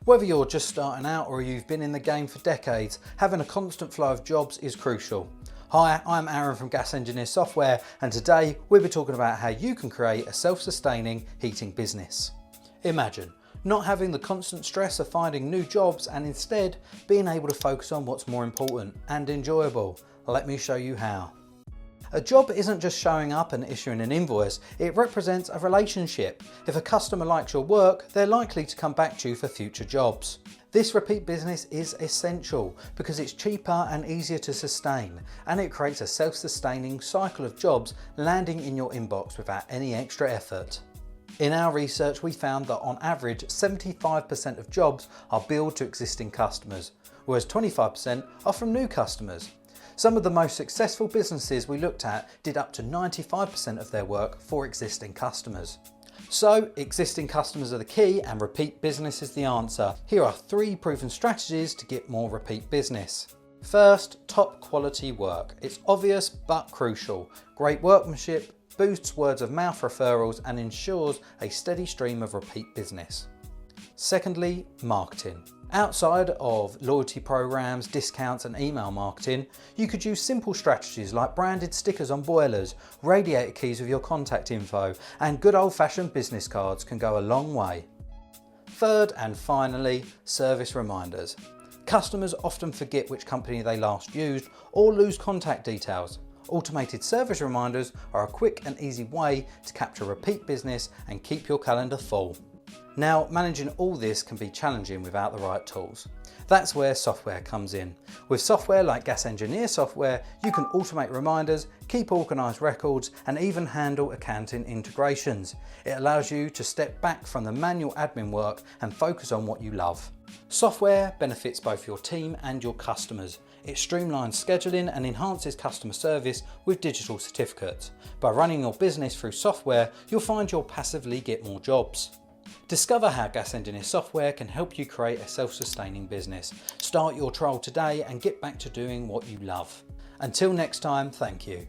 Whether you're just starting out or you've been in the game for decades, having a constant flow of jobs is crucial. Hi, I'm Aaron from Gas Engineer Software, and today we'll be talking about how you can create a self-sustaining heating business. Imagine not having the constant stress of finding new jobs and instead being able to focus on what's more important and enjoyable. Let me show you how. A job isn't just showing up and issuing an invoice, it represents a relationship. If a customer likes your work, they're likely to come back to you for future jobs. This repeat business is essential because it's cheaper and easier to sustain, and it creates a self-sustaining cycle of jobs landing in your inbox without any extra effort. In our research, we found that on average 75% of jobs are billed to existing customers, whereas 25% are from new customers. Some of the most successful businesses we looked at did up to 95% of their work for existing customers. So, existing customers are the key and repeat business is the answer. Here are 3 proven strategies to get more repeat business. First, top quality work. It's obvious but crucial. Great workmanship boosts words of mouth referrals and ensures a steady stream of repeat business. Secondly, marketing. Outside of loyalty programs, discounts and email marketing, you could use simple strategies like branded stickers on boilers, radiator keys with your contact info, and good old-fashioned business cards can go a long way. Third and finally, service reminders. Customers often forget which company they last used or lose contact details. Automated service reminders are a quick and easy way to capture repeat business and keep your calendar full. Now, managing all this can be challenging without the right tools. That's where software comes in. With software like Gas Engineer Software, you can automate reminders, keep organised records, and even handle accounting integrations. It allows you to step back from the manual admin work and focus on what you love. Software benefits both your team and your customers. It streamlines scheduling and enhances customer service with digital certificates. By running your business through software, you'll find you'll passively get more jobs. Discover how Gas Engineer Software can help you create a self-sustaining business. Start your trial today and get back to doing what you love. Until next time, thank you.